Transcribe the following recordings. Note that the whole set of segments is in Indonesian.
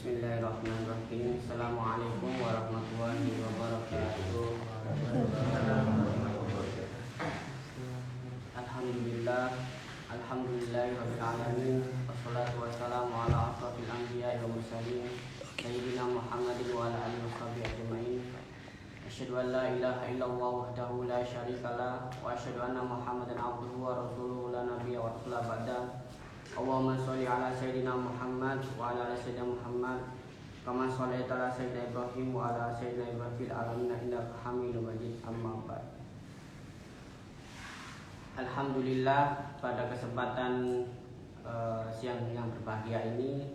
Bismillahirrahmanirrahim. Assalamualaikum warahmatullahi wabarakatuh. Alhamdulillah, alhamdulillahirabbil alamin. Wassalatu wassalamu ala asrofil anbiya'i wal mursalin sayyidina Muhammadin wa ala alihi washabihi ajmain. Asyhadu an la ilaha illallah wahdahu la syarikalah wa asyhadu anna Muhammadan abduhu wa rasuluhu la nabiyya wa rasula ba'da. Allahumma sholli ala sayyidina Muhammad wa ala ali sayyidina Muhammad kama shallaita ala sayyidina Ibrahim wa ala sayyidina Ibrahim fil alamin innaka Hamidum Majid. Amma ba'd. Alhamdulillah, pada kesempatan siang yang berbahagia ini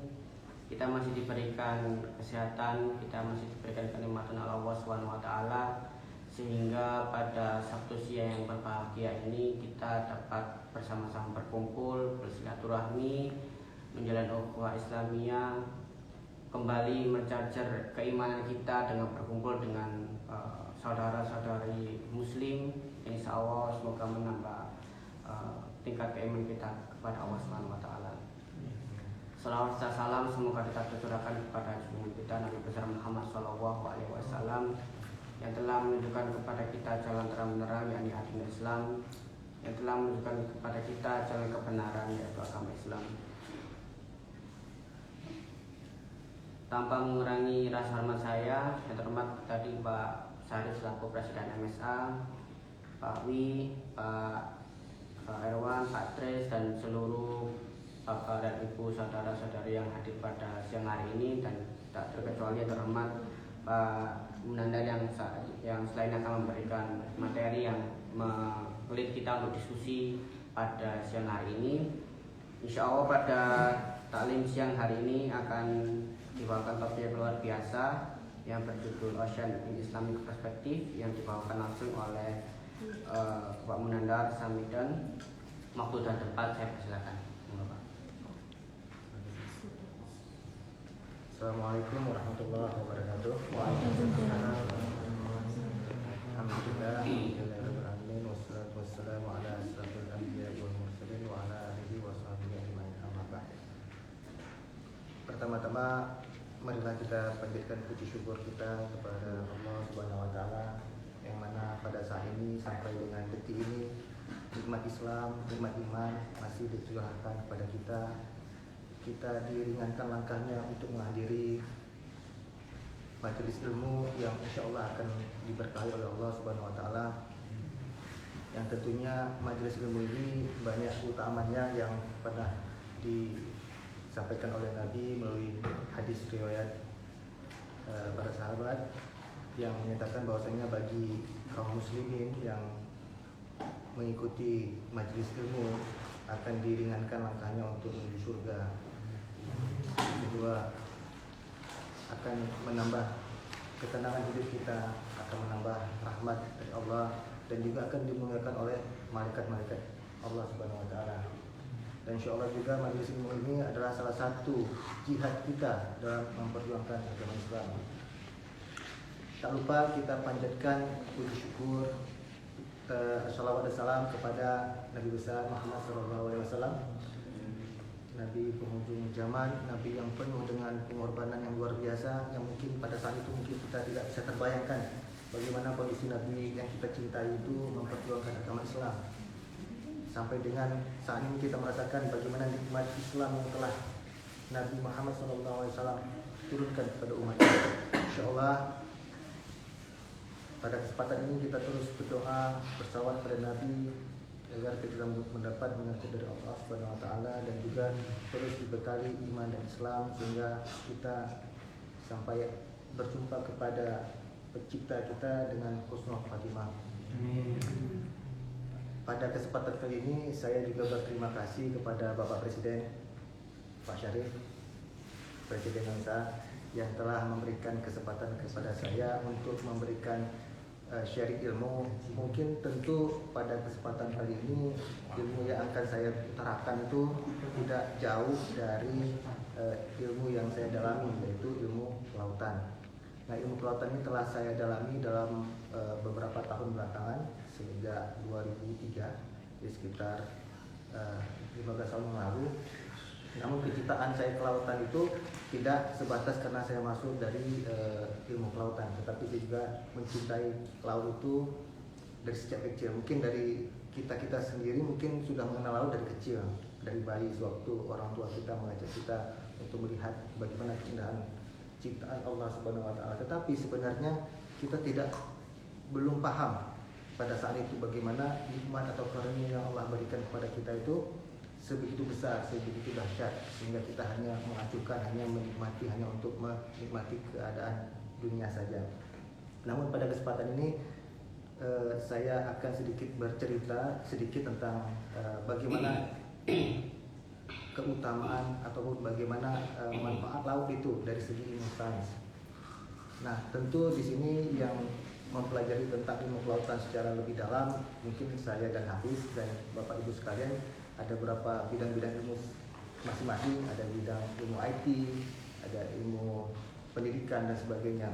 kita masih diberikan kesehatan, kita masih diberikan kenikmatan Allah Subhanahu wa taala, sehingga pada Sabtu siang yang berbahagia ini kita dapat bersama-sama berkumpul, bersilaturahmi, menjalin ukhuwah Islamiyah, kembali mencajar keimanan kita dengan berkumpul dengan saudara-saudari Muslim. Insya Allah semoga menambah tingkat keimanan kita kepada Allah Subhanahu wa taala. Salawat dan salam semoga kita tercurahkan kepada junjungan kita Nabi besar Muhammad sallallahu alaihi wasallam yang telah menunjukkan kepada kita jalan terang-benderang, yakni agama Islam, yang telah menunjukkan kepada kita jalan kebenaran, yaitu agama Islam. Tanpa mengurangi rasa hormat saya, yang terhormat tadi Pak Syarif selaku Presiden MSA, Pak Wi, Pak Erwan, Pak Tris, dan seluruh Bapak dan Ibu saudara-saudari yang hadir pada siang hari ini, dan tak terkecuali yang terhormat Pak Munandar yang selain akan memberikan materi yang melihat kita untuk diskusi pada siang hari ini. Insya Allah pada taklim siang hari ini akan dibawakan topik yang luar biasa yang berjudul Ocean in Islamic Perspective, yang dibawakan langsung oleh Pak Munandar Samidan. Waktu dan tempat saya persilakan. Assalamualaikum warahmatullahi wabarakatuh. Waalaikumsalam. Alhamdulillah, alhamdulillah, wassalatu wassalamu ala asyrafil anbiya'i wal mursalin wa ala alihi wa sahbihi ajma'in. Amma ba'd. Pertama-tama marilah kita panjatkan puji syukur kita kepada Allah Subhanahu wa taala yang mana pada saat ini sampai dengan detik ini nikmat Islam, nikmat iman masih dicurahkan kepada kita. Kita diringankan langkahnya untuk menghadiri majelis ilmu yang insya Allah akan diberkahi oleh Allah Subhanahu wa taala. Yang tentunya majelis ilmu ini banyak utamanya yang pernah disampaikan oleh Nabi melalui hadis riwayat para sahabat yang menyatakan bahwasanya bagi kaum muslimin yang mengikuti majelis ilmu akan diringankan langkahnya untuk menuju surga. Kedua, akan menambah ketenangan hidup kita, akan menambah rahmat dari Allah, dan juga akan dimuliakan oleh malaikat-malaikat Allah Subhanahu wa taala. Dan insya Allah juga majelis ilmu ini adalah salah satu jihad kita dalam memperjuangkan agama Islam. Tak lupa kita panjatkan puji syukur, salawat dan salam kepada Nabi besar Muhammad SAW, Nabi penghujung zaman, Nabi yang penuh dengan pengorbanan yang luar biasa, yang mungkin pada saat itu mungkin kita tidak bisa terbayangkan bagaimana kondisi Nabi yang kita cintai itu memperjuangkan agama Islam. Sampai dengan saat ini kita merasakan bagaimana nikmat Islam yang telah Nabi Muhammad SAW turunkan kepada umat ini. InsyaAllah pada kesempatan ini kita terus berdoa bersalawat kepada Nabi agar kita mendapat mengerti dari Allah Subhanahu wa taala, dan juga terus dibekali iman dan Islam sehingga kita sampai berjumpa kepada pencipta kita dengan husnul khatimah. Pada kesempatan kali ini saya juga berterima kasih kepada Bapak Presiden Pak Syarif, Presiden Indonesia, yang telah memberikan kesempatan kepada saya untuk memberikan sharing ilmu. Mungkin tentu pada kesempatan kali ini ilmu yang akan saya utarakan itu tidak jauh dari ilmu yang saya dalami, yaitu ilmu kelautan. Nah, ilmu kelautan ini telah saya dalami dalam beberapa tahun belakangan, sejak 2003, di sekitar 15 tahun yang lalu. Namun kecintaan saya ke lautan itu tidak sebatas karena saya masuk dari ilmu kelautan, tetapi saya juga mencintai laut itu dari sejak kecil. Mungkin dari kita sendiri mungkin sudah mengenal laut dari kecil, dari bayi, sewaktu orang tua kita mengajak kita untuk melihat bagaimana keindahan ciptaan Allah Subhanahu wa taala. Tetapi sebenarnya kita belum paham pada saat itu bagaimana nikmat atau karunia yang Allah berikan kepada kita itu sebegitu besar, sebegitu dahsyat, sehingga kita hanya mengacuhkan, hanya menikmati, hanya untuk menikmati keadaan dunia saja. Namun pada kesempatan ini saya akan sedikit bercerita tentang bagaimana keutamaan ataupun bagaimana manfaat laut itu dari segi ilmu sains. Nah, tentu di sini yang mempelajari tentang ilmu kelautan secara lebih dalam mungkin saya dan Hafiz dan Bapak Ibu sekalian, ada beberapa bidang-bidang ilmu masing-masing, ada bidang ilmu IT, ada ilmu pendidikan dan sebagainya.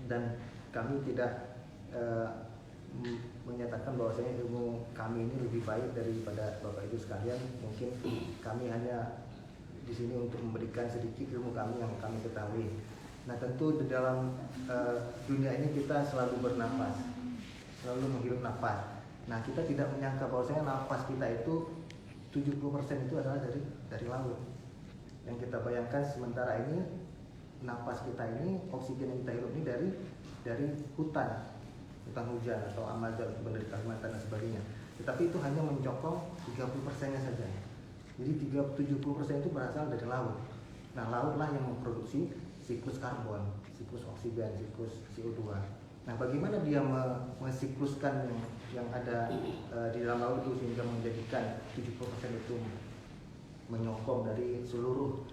Dan kami tidak menyatakan bahwasanya ilmu kami ini lebih baik daripada Bapak Ibu sekalian. Mungkin kami hanya di sini untuk memberikan sedikit ilmu kami yang kami ketahui. Nah, tentu di dalam dunia ini kita selalu bernapas, selalu menghirup nafas. Nah, kita tidak menyangka bahwasanya nafas kita itu 70% itu adalah dari laut. Yang kita bayangkan sementara ini nafas kita ini, oksigen yang kita hirup ini dari hutan hujan atau Amazon, benar di Kalimantan dan sebagainya. Tetapi itu hanya mencokong 30%-nya saja. Jadi 70% itu berasal dari laut. Nah, lautlah yang memproduksi siklus karbon, siklus oksigen, siklus CO2. Nah, bagaimana dia mensikluskan yang ada di dalam laut itu sehingga menjadikan 70% itu menyokong dari seluruh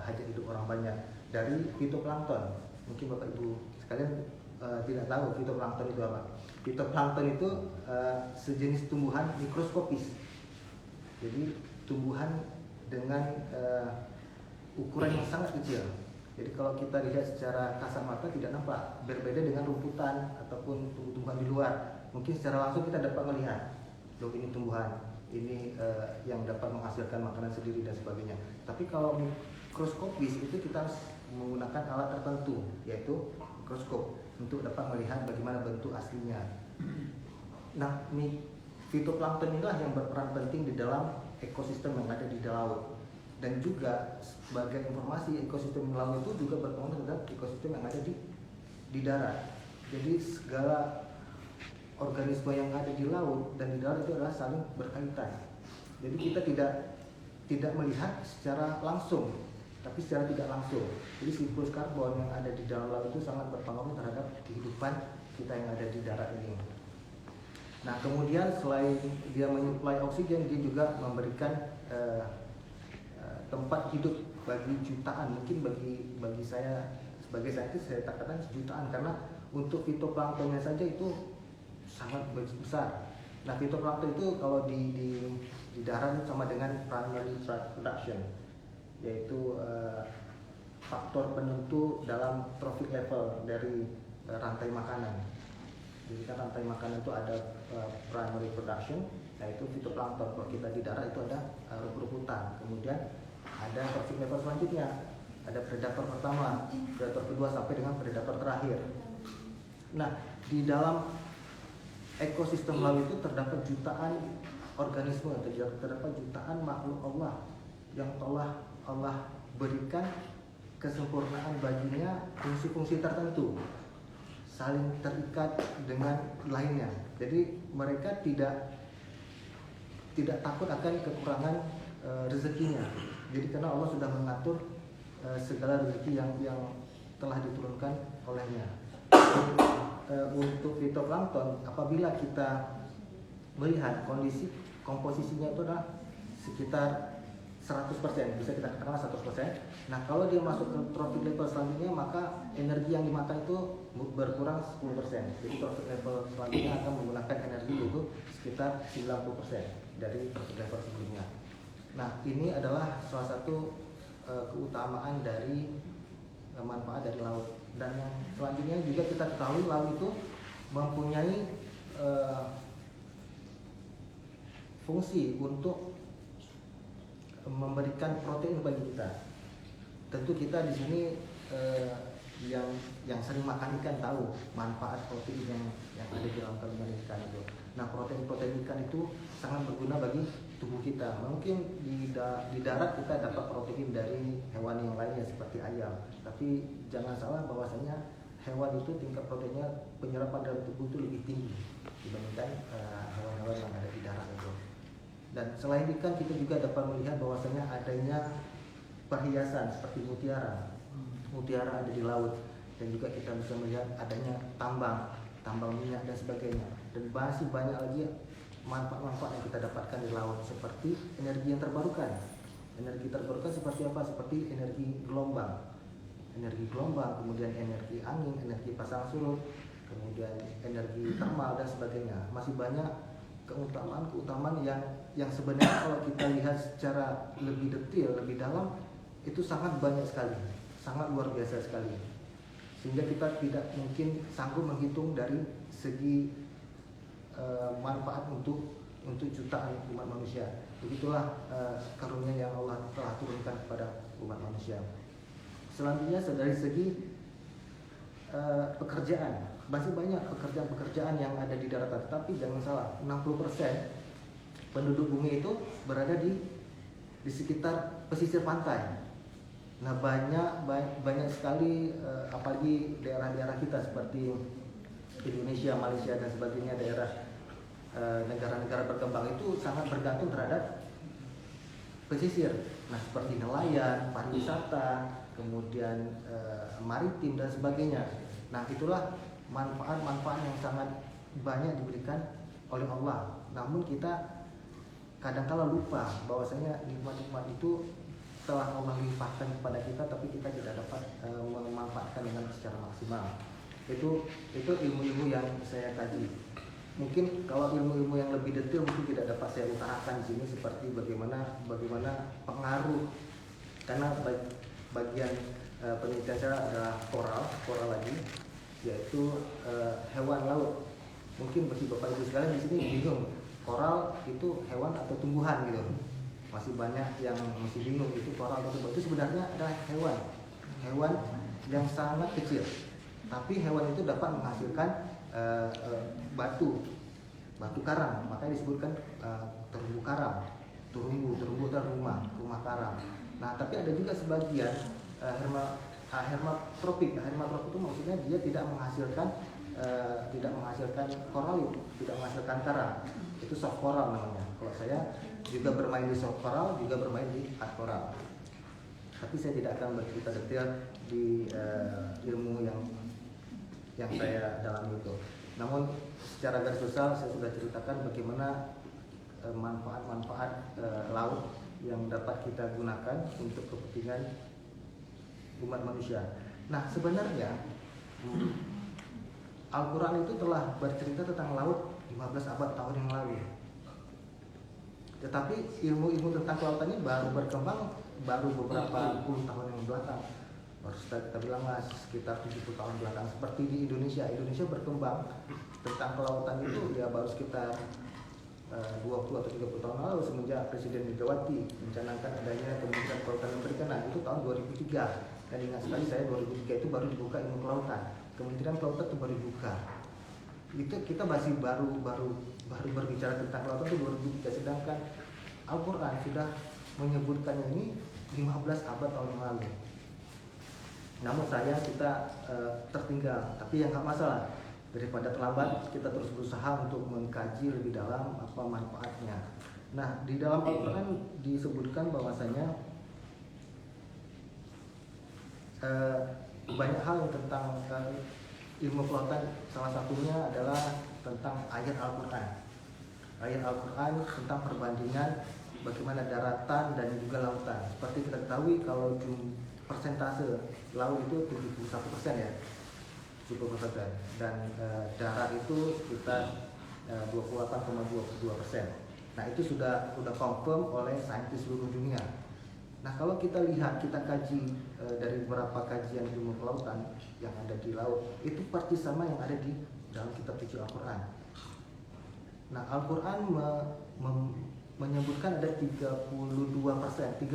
hajat hidup orang banyak, dari fitoplankton. Mungkin Bapak Ibu sekalian tidak tahu fitoplankton itu apa. Fitoplankton itu sejenis tumbuhan mikroskopis. Jadi tumbuhan dengan ukuran yang sangat kecil. Jadi kalau kita lihat secara kasat mata tidak nampak, berbeda dengan rumputan ataupun tumbuhan di luar. Mungkin secara langsung kita dapat melihat, loh ini tumbuhan, ini yang dapat menghasilkan makanan sendiri dan sebagainya. Tapi kalau mikroskopis itu kita harus menggunakan alat tertentu, yaitu mikroskop, untuk dapat melihat bagaimana bentuk aslinya. Nah, fitoplankton inilah yang berperan penting di dalam ekosistem yang ada di laut. Dan juga sebagai informasi, ekosistem laut itu juga berpengaruh terhadap ekosistem yang ada di darat. Jadi segala organisme yang ada di laut dan di darat itu adalah saling berkaitan. Jadi kita tidak melihat secara langsung, tapi secara tidak langsung. Jadi siklus karbon yang ada di dalam laut itu sangat berpengaruh terhadap kehidupan kita yang ada di darat ini. Nah, kemudian selain dia menyuplai oksigen, dia juga memberikan tempat hidup bagi jutaan. Mungkin bagi saya sebagai saintis saya katakan jutaan, karena untuk fitoplanktonnya saja itu sangat besar. Nah, fitoplankton itu kalau di darat sama dengan primary production, yaitu faktor penentu dalam trophic level dari rantai makanan. Jadi kan rantai makanan itu ada primary production, yaitu fitoplankton. Kalau kita di darat itu ada rumputan. Kemudian ada trophic level selanjutnya, ada predator pertama, predator kedua sampai dengan predator terakhir. Nah, di dalam ekosistem laut itu terdapat jutaan organisme, terdapat jutaan makhluk Allah yang telah Allah berikan kesempurnaan baginya fungsi-fungsi tertentu, saling terikat dengan lainnya. Jadi mereka tidak takut akan kekurangan rezekinya. Jadi karena Allah sudah mengatur segala rezeki yang telah diturunkan olehnya. Untuk fitoplankton, apabila kita melihat kondisi komposisinya itu adalah sekitar 100%, bisa kita katakan 100%. Nah, kalau dia masuk ke trophic level selanjutnya, maka energi yang dimakan itu berkurang 10%. Jadi trophic level selanjutnya akan menggunakan energi itu sekitar 90% dari trophic level sebelumnya. Nah, ini adalah salah satu keutamaan dari manfaat dari laut. Dan yang selanjutnya juga kita ketahui laut itu mempunyai fungsi untuk memberikan protein bagi kita. Tentu kita di sini yang sering makan ikan tahu manfaat protein yang ada di dalam kandungan ikan itu. Nah, protein ikan itu sangat berguna bagi tubuh kita. Mungkin di darat kita dapat protein dari hewan yang lainnya seperti ayam, tapi jangan salah bahwasanya hewan itu tingkat proteinnya penyerapan dalam tubuh itu lebih tinggi dibandingkan hewan-hewan yang ada di darat itu. Dan selain ikan, kita juga dapat melihat bahwasanya adanya perhiasan seperti mutiara ada di laut, dan juga kita bisa melihat adanya tambang minyak dan sebagainya. Dan masih banyak lagi manfaat-manfaat yang kita dapatkan di laut, seperti energi yang terbarukan. Energi terbarukan seperti apa? Seperti energi gelombang, kemudian energi angin, energi pasang surut, kemudian energi termal dan sebagainya. Masih banyak keutamaan yang sebenarnya kalau kita lihat secara lebih detail, lebih dalam, itu sangat banyak sekali, sangat luar biasa sekali, sehingga kita tidak mungkin sanggup menghitung dari segi manfaat untuk jutaan umat manusia. Begitulah karunia yang Allah telah turunkan kepada umat manusia. Selanjutnya dari segi pekerjaan, masih banyak pekerjaan yang ada di daratan. Tapi jangan salah, 60% penduduk bumi itu berada di sekitar pesisir pantai. Nah, banyak sekali apalagi daerah-daerah kita seperti Indonesia, Malaysia dan sebagainya, daerah negara-negara berkembang itu sangat bergantung terhadap pesisir. Nah, seperti nelayan, pariwisata, kemudian maritim dan sebagainya. Nah, itulah manfaat-manfaat yang sangat banyak diberikan oleh Allah. Namun kita kadang-kala lupa bahwasanya nikmat-nikmat itu telah Allah limpahkan kepada kita, tapi kita tidak dapat memanfaatkan dengan secara maksimal. Itu ilmu-ilmu yang saya kaji. Mungkin kalau ilmu-ilmu yang lebih detail mungkin tidak dapat saya utarakan di sini, seperti bagaimana pengaruh, karena bagian penelitian saya adalah koral lagi, yaitu hewan laut. Mungkin bagi Bapak Ibu sekalian di sini bingung, koral itu hewan atau tumbuhan gitu. Masih banyak yang masih bingung itu koral atau tumbuhan. Itu sebenarnya adalah hewan yang sangat kecil, tapi hewan itu dapat menghasilkan batu karang, makanya disebutkan terumbu karang, terumbu dan rumah karang. Nah, tapi ada juga sebagian hermatropik. Hermatropik itu maksudnya dia tidak menghasilkan koralit, tidak menghasilkan karang. Itu soft coral namanya. Kalau saya juga bermain di soft coral, juga bermain di hard coral. Tapi saya tidak akan bercerita detail di ilmu yang saya dalami itu. Namun secara garis besar saya sudah ceritakan bagaimana manfaat-manfaat laut yang dapat kita gunakan untuk kepentingan umat manusia. Nah, sebenarnya Al-Quran itu telah bercerita tentang laut 15 abad tahun yang lalu. Tetapi ilmu-ilmu tentang kelautan ini baru berkembang baru beberapa puluh tahun yang belakang. Baru kita bilang sekitar 70 tahun belakang. Seperti di Indonesia berkembang tentang kelautan itu ya baru sekitar 20 atau 30 tahun lalu, semenjak Presiden Megawati mencanangkan adanya Kementerian Kelautan dan Perikanan. Itu tahun 2003. Dan ingat sekali saya 2003 itu baru dibuka ilmu kelautan. Kementerian Kelautan itu baru dibuka. Itu kita masih baru berbicara tentang kelautan itu 2003, sedangkan Al-Quran sudah menyebutkannya ini 15 abad tahun yang lalu. Namun kita tertinggal, tapi yang nggak masalah. Daripada terlambat, kita terus berusaha untuk mengkaji lebih dalam apa manfaatnya. Nah, di dalam Al-Quran disebutkan bahwasanya banyak hal yang tentang ilmu kelautan. Salah satunya adalah tentang ayat Al-Quran. Ayat Al-Quran tentang perbandingan bagaimana daratan dan juga lautan. Seperti kita ketahui kalau persentase laut itu 71% ya, 70%, dan darat itu sekitar 28,22%. Nah, itu sudah confirm oleh saintis seluruh dunia. Nah, kalau kita lihat, kita kaji dari beberapa kajian ilmu kelautan yang ada di laut, itu persis sama yang ada di dalam kitab suci Al-Quran. Nah, Al-Quran menyebutkan ada 32%, 32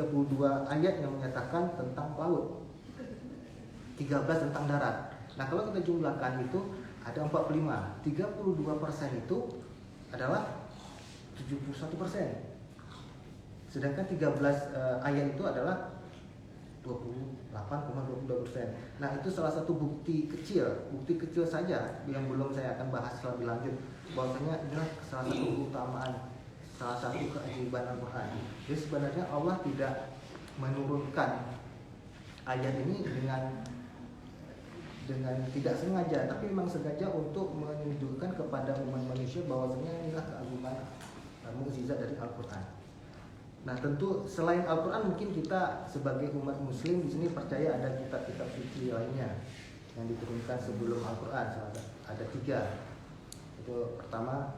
ayat yang menyatakan tentang laut, 13 tentang darat. Nah kalau kita jumlahkan itu ada 45, 32% itu adalah 71%. Sedangkan 13 ayat itu adalah 28,22%. Nah itu salah satu bukti kecil saja yang belum saya akan bahas lebih lanjut. Bahwasanya inilah salah satu keutamaan, salah satu keajaiban Al-Quran. Jadi sebenarnya Allah tidak menurunkan ayat ini dengan tidak sengaja, tapi memang sengaja untuk menunjukkan kepada umat manusia bahwasanya inilah keagungan mukjizat dari Al-Quran. Nah tentu selain Al-Quran mungkin kita sebagai umat muslim di sini percaya ada kitab-kitab suci lainnya yang diturunkan sebelum Al-Quran. Ada 3. Itu pertama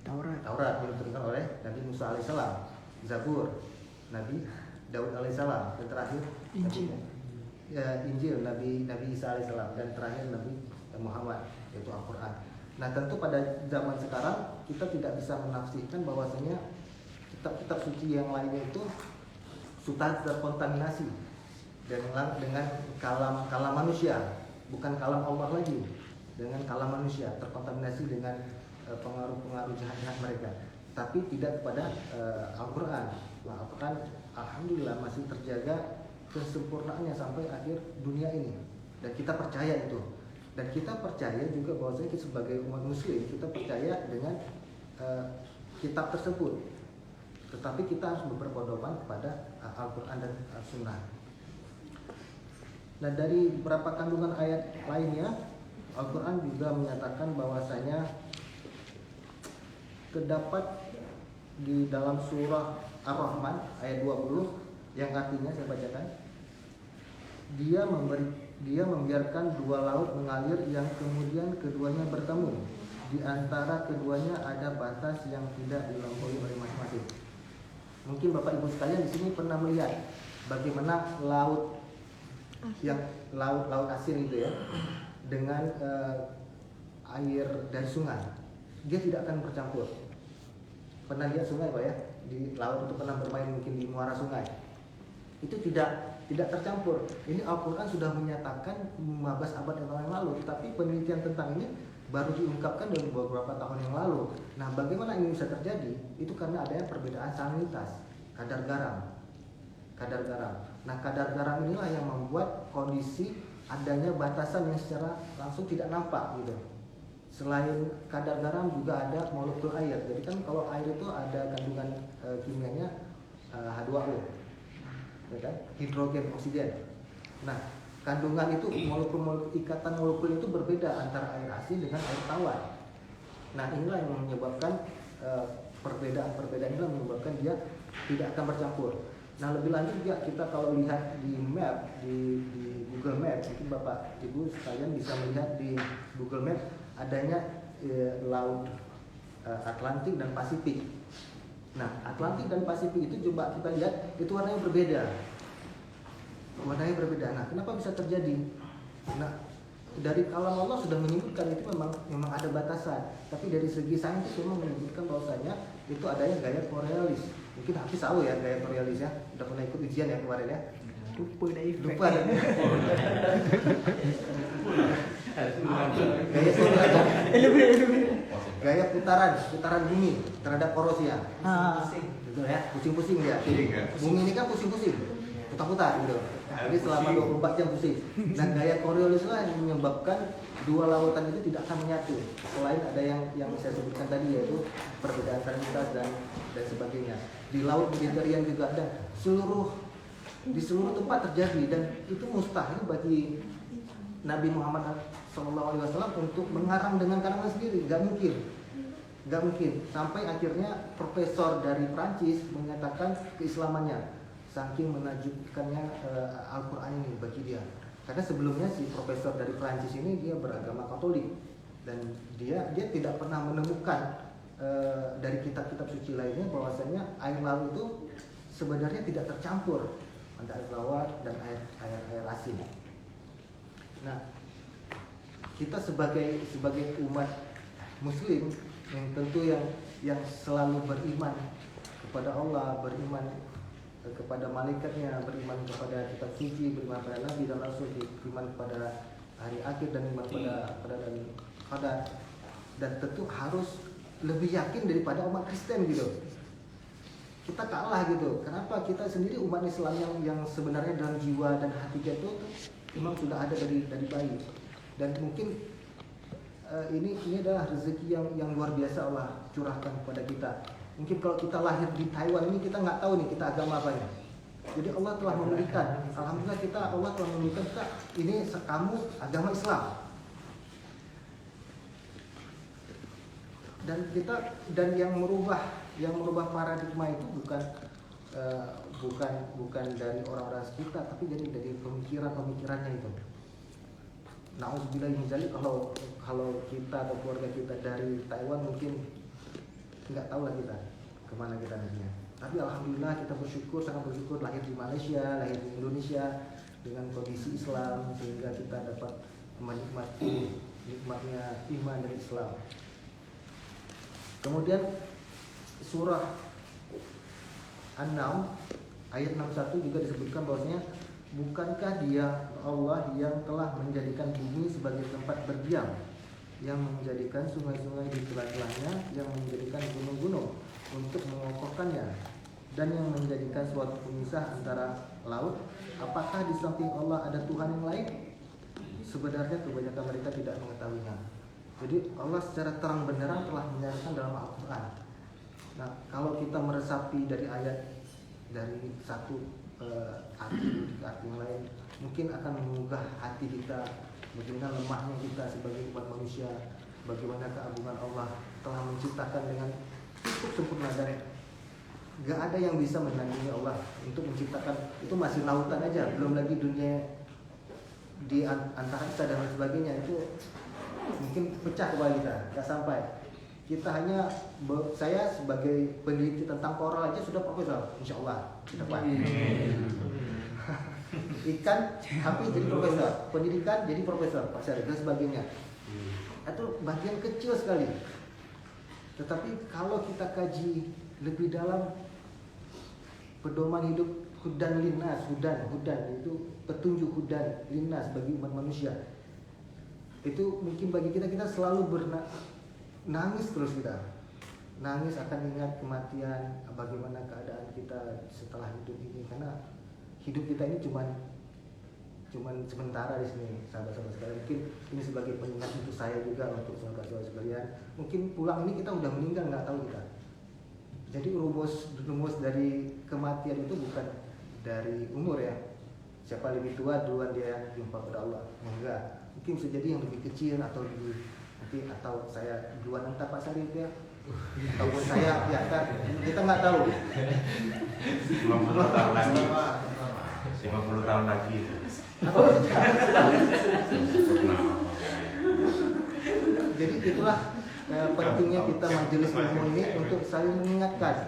Taurat yang diturunkan oleh Nabi Musa alaihissalam, Zabur Nabi Daud alaihissalam, dan terakhir Injil Nabi Isa alaihissalam, dan terakhir Nabi Muhammad, yaitu Al-Quran. Nah tentu pada zaman sekarang kita tidak bisa menafsirkan bahwasanya kitab-kitab suci yang lainnya itu sudah terkontaminasi dengan kalam manusia, bukan kalam Allah lagi, dengan kalam manusia, terkontaminasi dengan pengaruh-pengaruh jahat-jahat mereka, tapi tidak kepada Al-Quran. Nah, Al-Quran alhamdulillah masih terjaga kesempurnaannya sampai akhir dunia ini, dan kita percaya itu. Dan kita percaya juga bahwasanya kita sebagai umat muslim, kita percaya dengan kitab tersebut. Tetapi kita harus berpedoman kepada Al-Quran dan Sunnah. Nah dari beberapa kandungan ayat lainnya, Al-Quran juga menyatakan bahwasanya terdapat di dalam surah Ar-Rahman ayat 20 yang artinya saya bacakan, dia membiarkan dua laut mengalir yang kemudian keduanya bertemu. Di antara keduanya ada batas yang tidak dilampaui oleh masing-masing. Mungkin Bapak Ibu sekalian di sini pernah melihat bagaimana laut asin itu ya, dengan air dari sungai, dia tidak akan bercampur. Pernah lihat sungai Pak ya? Di laut itu pernah bermain mungkin di muara sungai. Itu tidak tercampur. Ini Al-Quran sudah menyatakan 15 abad yang lalu, tapi penelitian tentang ini baru diungkapkan dalam beberapa tahun yang lalu. Nah, bagaimana ini bisa terjadi? Itu karena adanya perbedaan salinitas, kadar garam. Nah, kadar garam inilah yang membuat kondisi adanya batasan yang secara langsung tidak nampak gitu. Selain kadar garam juga ada molekul air. Jadi kan kalau air itu ada kandungan kimianya H2O, ya kan? Hidrogen oksigen. Nah, kandungan itu ikatan molekul itu berbeda antara air asin dengan air tawar. Nah, inilah yang menyebabkan perbedaan inilah menyebabkan dia tidak akan bercampur. Nah, lebih lanjut juga kita kalau lihat di map di Google Maps, mungkin Bapak Ibu sekalian bisa melihat di Google Maps adanya laut Atlantik dan Pasifik. Nah, Atlantik dan Pasifik itu coba kita lihat itu warnanya berbeda. Nah, kenapa bisa terjadi? Nah, dari kalam Allah sudah menyebutkan itu memang ada batasan. Tapi dari segi sains memang menyebutkan bahwasanya itu adanya gaya Coriolis. Mungkin Hafiz tahu ya gaya Coriolis ya. Udah pernah ikut ujian ya kemarin ya. Lupa. Gaya putaran bumi terhadap korosi ya. Betul ya, pusing-pusing dia. Bumi ini kan pusing-pusing, putar-putar gitu. Jadi selama 24 jam pusing. Dan gaya Coriolis lah yang menyebabkan dua lautan itu tidak akan menyatu. Selain ada yang saya sebutkan tadi yaitu perbedaan salinitas dan sebagainya. Di laut Mediterranean juga ada. Di seluruh tempat terjadi, dan itu mustahil bagi Nabi Muhammad SAW untuk mengarang dengan karangan sendiri. Gak mungkin. Sampai akhirnya profesor dari Prancis menyatakan keislamannya, saking menakjubkannya Al-Quran ini bagi dia. Karena sebelumnya si profesor dari Prancis ini dia beragama Katolik, dan dia tidak pernah menemukan dari kitab-kitab suci lainnya bahwasanya air laut itu sebenarnya tidak tercampur antara air tawar dan air asin. Nah, kita sebagai umat Muslim yang tentu yang selalu beriman kepada Allah, beriman kepada malaikatnya, beriman kepada kitab suci, beriman kepada nabi dan rasul, beriman kepada hari akhir dan iman pada dan qadar. Dan tentu harus lebih yakin daripada umat Kristen gitu. Kita kalah gitu. Kenapa? Kita sendiri umat Islam yang sebenarnya dalam jiwa dan hati kita itu memang sudah ada dari bayi. Dan mungkin ini adalah rezeki yang luar biasa Allah curahkan kepada kita. Mungkin kalau kita lahir di Taiwan ini kita nggak tahu nih kita agama apa ya. Jadi Allah telah memberikan, alhamdulillah Allah telah memberikan kita ini kamu agama Islam. Dan yang merubah paradigma itu bukan dari orang-orang sekitar, tapi dari pemikirannya itu. Nauzubillah min dzalik, kalau kita atau keluarga kita dari Taiwan mungkin nggak tahu lah kita kemana kita nantinya. Tapi alhamdulillah kita sangat bersyukur lahir di Malaysia, lahir di Indonesia dengan kondisi Islam, sehingga kita dapat menikmati nikmatnya iman dan Islam. Kemudian surah An-Nahl ayat 61 juga disebutkan bahwasanya bukankah Dia Allah yang telah menjadikan bumi sebagai tempat berdiam, yang menjadikan sungai-sungai di celah-celahnya, yang menjadikan gunung-gunung untuk mengokohkannya, dan yang menjadikan suatu pemisah antara laut. Apakah di samping Allah ada Tuhan yang lain? Sebenarnya kebanyakan mereka tidak mengetahuinya. Jadi Allah secara terang benderang telah menyatakan dalam Al-Quran. Nah, kalau kita meresapi dari ayat dari satu arti ke arti yang lain, mungkin akan menggugah hati kita bagaimana lemahnya kita sebagai umat manusia, bagaimana keagungan Allah telah menciptakan dengan cukup sempurna, dan gak ada yang bisa menandingi Allah untuk menciptakan. Itu masih lautan aja, belum lagi dunia di antara kita dan sebagainya. Itu mungkin pecah kepala kita, gak sampai. Kita hanya, saya sebagai peneliti tentang koral aja sudah profesor, insya Allah ke depan. Ikan hampir jadi profesor, pendidikan jadi profesor, pasar dan sebagainya. Itu bagian kecil sekali. Tetapi kalau kita kaji lebih dalam, pedoman hidup hudan linnas, hudan itu petunjuk hudan linnas bagi umat manusia. Itu mungkin bagi kita selalu nangis terus, kita nangis akan ingat kematian, bagaimana keadaan kita setelah hidup ini, karena hidup kita ini cuman sementara di sini, sahabat-sahabat sekalian. Mungkin ini sebagai pengingat untuk saya juga, untuk sahabat-sahabat sekalian. Mungkin pulang ini kita udah meninggal, nggak tahu kita. Jadi rumus dari kematian itu bukan dari umur ya. Siapa lebih tua duluan dia jumpa pada Allah? Enggak. Mungkin bisa jadi yang lebih kecil atau atau saya duluan entah Pak Sarif ya, ataupun saya di atas, kita nggak tahu. 50 tahun lagi. 50 tahun lagi. Jadi itulah pentingnya kita majelis ilmu ini untuk saling mengingatkan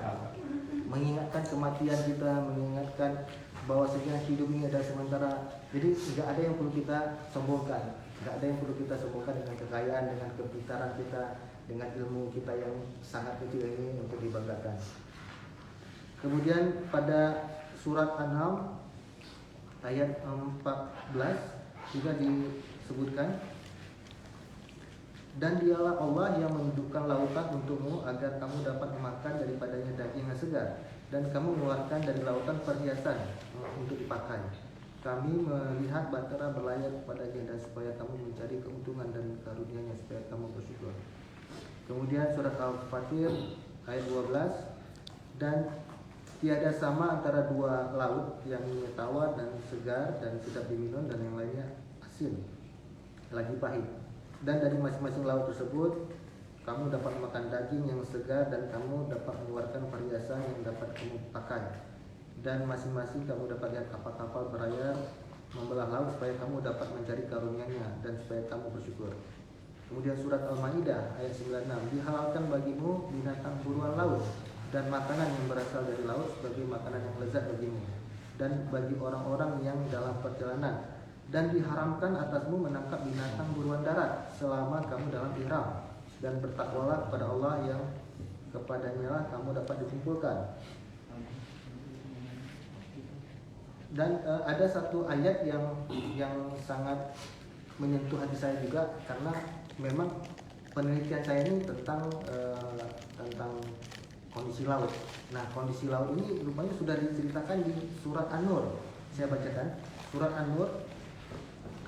kematian kita, mengingatkan bahwa sebenarnya hidup ini adalah sementara. Jadi nggak ada yang perlu kita sombongkan, dengan kekayaan, dengan kepintaran kita, dengan ilmu kita yang sangat kecil ini untuk dibanggakan. Kemudian pada surat An-Nahl ayat 14 juga disebutkan, dan dialah Allah yang menundukkan lautan untukmu agar kamu dapat memakan daripadanya daging yang segar, dan kamu mengeluarkan dari lautan perhiasan untuk dipakai. Kami melihat bahtera berlayar kepadanya, dan supaya kamu mencari keuntungan dan karunia-Nya, supaya kamu bersyukur. Kemudian surat Al-Fatir ayat 12, dan tiada sama antara dua laut, yang ini tawar dan segar dan sedap diminum, dan yang lainnya asin lagi pahit. Dan dari masing-masing laut tersebut kamu dapat makan daging yang segar, dan kamu dapat mengeluarkan perhiasan yang dapat kamu pakai. Dan masing-masing kamu dapat lihat kapal-kapal berlayar membelah laut, supaya kamu dapat mencari karunia-Nya, dan supaya kamu bersyukur. Kemudian surat Al-Maidah ayat 96, dihalalkan bagimu binatang buruan laut dan makanan yang berasal dari laut sebagai makanan yang lezat bagimu dan bagi orang-orang yang dalam perjalanan. Dan diharamkan atasmu menangkap binatang buruan darat selama kamu dalam ihram, dan bertakwalah kepada Allah yang kepadanya lah kamu dapat dikumpulkan. Dan ada satu ayat yang sangat menyentuh hati saya juga, karena memang penelitian saya ini tentang kondisi laut. Nah, kondisi laut ini rupanya sudah diceritakan di surat An-Nur. Saya bacakan surat An-Nur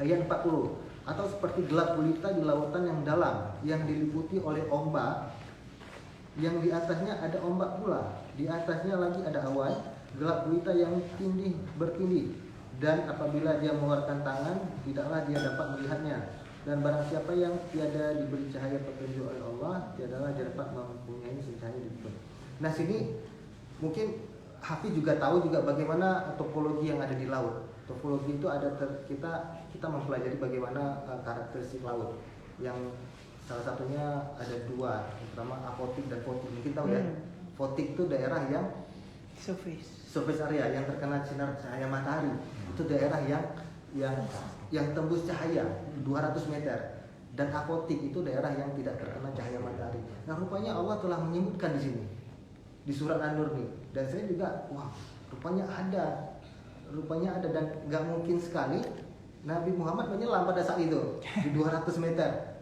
ayat 40. Atau seperti gelap gulita di lautan yang dalam, yang diliputi oleh ombak, yang di atasnya ada ombak pula, di atasnya lagi ada awan, gelap gulita yang tindih bertindih. Dan apabila dia mengeluarkan tangan, tidaklah dia dapat melihatnya. Dan barang siapa yang tiada diberi cahaya petunjuk oleh Allah, tiadalah dia dapat mempunyai cahaya di bumi. Nah, sini mungkin Hafiz juga tahu juga bagaimana topologi yang ada di laut. Topologi itu ada kita mempelajari bagaimana karakteristik laut. Yang salah satunya ada dua, pertama apotik dan fotik. Mungkin tahu ya. Fotik itu daerah yang surface area yang terkena sinar cahaya matahari. Itu daerah yang tembus cahaya 200 meter. Dan apotik itu daerah yang tidak terkena cahaya matahari. Nah, rupanya Allah telah menyebutkan di sini di surat An-Nur nih. Dan saya juga rupanya ada dan nggak mungkin sekali Nabi Muhammad menyelam pada saat itu di 200 meter,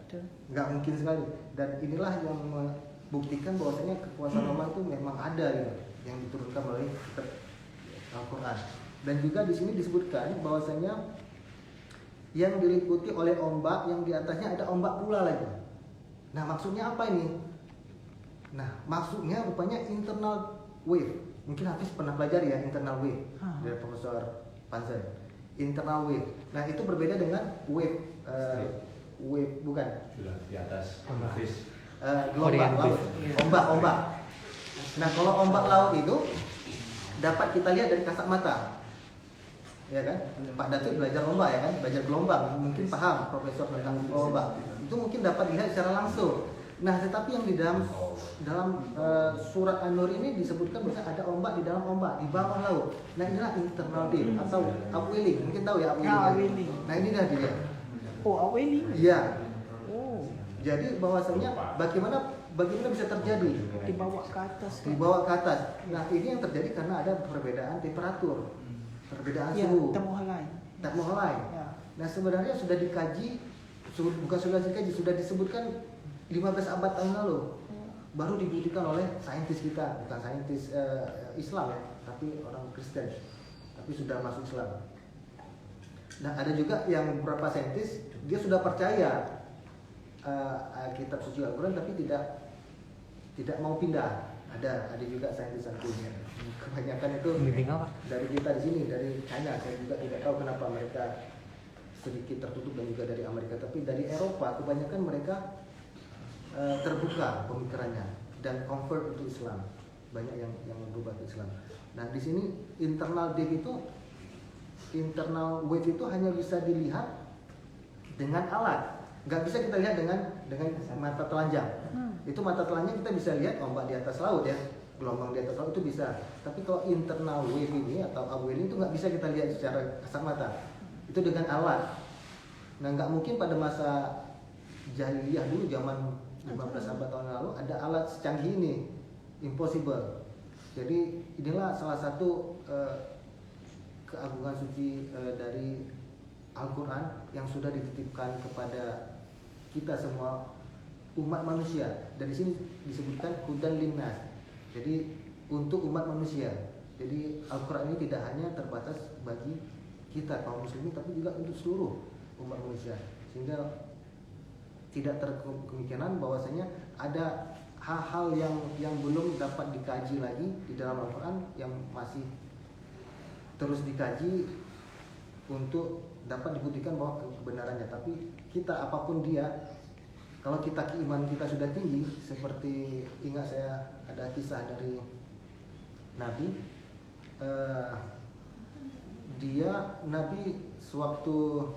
nggak mungkin sekali. Dan inilah yang membuktikan bahwasanya kekuasaan Allah itu memang ada gitu, yang diturunkan melalui Al-Quran. Dan juga di sini disebutkan bahwasanya yang diliputi oleh ombak, yang di atasnya ada ombak pula lagi. Nah, maksudnya apa ini? Nah, maksudnya rupanya internal wave. Mungkin Hafiz pernah belajar ya internal wave dari Profesor Panzer. Internal wave. Nah, itu berbeda dengan wave wave bukan? Sudah di atas Hafiz. Gelombang laut. Ombak. Nah, kalau ombak laut itu dapat kita lihat dari kasat mata. Ya kan? Pak Datuk belajar ombak ya kan? Belajar gelombang. Mungkin paham Profesor tentang ombak. Itu mungkin dapat dilihat secara langsung. Nah, tetapi yang di dalam surat An-Nur ini disebutkan bahwa ada ombak di dalam ombak, di bawah laut. Nah, inilah internal dip atau upwelling. Mungkin tahu ya upwelling. Nah, ini dah dia. Upwelling? Iya. Jadi bahwasanya bagaimana bisa terjadi? Dibawa ke atas. Dibawa ke atas. Nah, ini yang terjadi karena ada perbedaan temperatur, perbedaan suhu. Termohalai. Ya. Nah, sebenarnya sudah dikaji, sudah disebutkan 15 abad tahun lalu, baru dibuktikan oleh saintis kita, bukan saintis Islam ya, tapi orang Kristen, tapi sudah masuk Islam. Nah, ada juga yang beberapa saintis dia sudah percaya kitab suci Al-Quran, tapi tidak mau pindah. Ada juga saintis-saintisnya. Kebanyakan itu dari kita di sini, dari China. Saya juga tidak tahu kenapa mereka sedikit tertutup, dan juga dari Amerika, tapi dari Eropa kebanyakan mereka terbuka pemikirannya dan convert untuk Islam. Banyak yang berubah ke Islam. Nah, di sini internal wave itu hanya bisa dilihat dengan alat. Nggak bisa kita lihat dengan mata telanjang. Itu mata telanjang kita bisa lihat ombak di atas laut ya, gelombang di atas laut itu bisa. Tapi kalau internal wave ini atau upwelling itu nggak bisa kita lihat secara kasat mata. Itu dengan alat. Nah, nggak mungkin pada masa jahiliyah dulu, zaman 15 abad tahun lalu ada alat secanggih ini. Impossible. Jadi inilah salah satu keagungan suci dari Al-Quran yang sudah dititipkan kepada kita semua umat manusia. Dari sini disebutkan hudan linnas. Jadi untuk umat manusia. Jadi Al-Quran ini tidak hanya terbatas bagi kita kaum muslimin, tapi juga untuk seluruh umat manusia. Sehingga tidak terkemungkinan bahwasanya ada hal-hal yang belum dapat dikaji lagi di dalam Al-Quran, yang masih terus dikaji untuk dapat dibuktikan bahwa kebenarannya. Tapi kita apapun dia, kalau keimanan kita sudah tinggi, seperti ingat saya ada kisah dari Nabi, Nabi sewaktu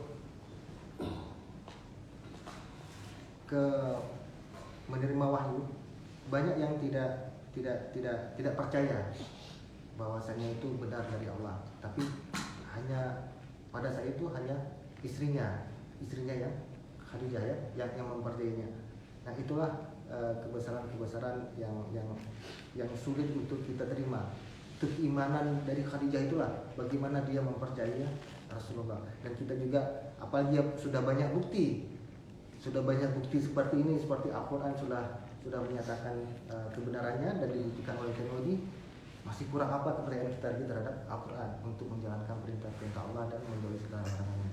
menerima wahyu, banyak yang tidak percaya bahwasanya itu benar dari Allah. Tapi hanya pada saat itu hanya istrinya yang Khadijah ya, yang mempercayainya. Nah, itulah kebesaran-kebesaran yang sulit untuk kita terima. Keimanan dari Khadijah itulah bagaimana dia mempercayai Rasulullah, dan kita juga apalagi sudah banyak bukti seperti ini, seperti Al-Quran sudah menyatakan kebenarannya dan dibuktikan oleh teknologi. Masih kurang apa kepercayaan kita terhadap Al-Quran untuk menjalankan perintah-perintah Allah dan menjauhi segala larangannya.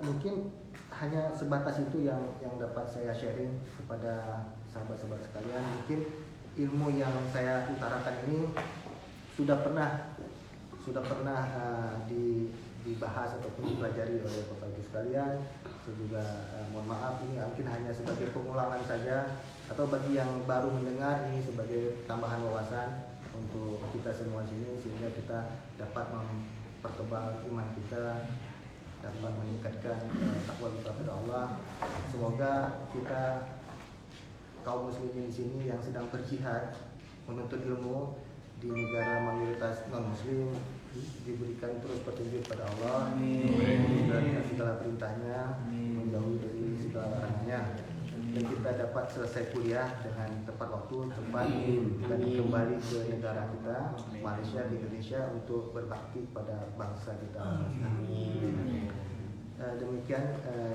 Mungkin hanya sebatas itu yang dapat saya sharing kepada sahabat-sahabat sekalian. Mungkin ilmu yang saya utarakan ini sudah pernah dibahas ataupun dipelajari oleh Bapak Ibu sekalian. Saya juga mohon maaf, ini mungkin hanya sebagai pengulangan saja, atau bagi yang baru mendengar ini sebagai tambahan wawasan untuk kita semua sini, sehingga kita dapat mempertebal iman kita, dapat meningkatkan takwa kita kepada Allah. Semoga kita kaum muslimin di sini yang sedang berjihad menuntut ilmu di negara mayoritas non muslim diberikan terus petunjuk pada Allah, dan segala perintahnya, menjauhi dari segala larangannya, dan kita dapat selesai kuliah dengan tepat waktu, tepat, dan kembali ke negara kita, Malaysia, di Indonesia, untuk berbakti pada bangsa kita. Demikian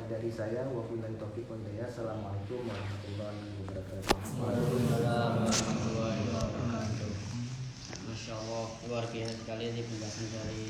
dari saya. Wabillahi taufiq wal hidayah. Assalamualaikum warahmatullahi wabarakatuh. Waalaikumsalam warahmatullahi wabarakatuh. Masya Allah, luar biasa sekali sih penjelasan dari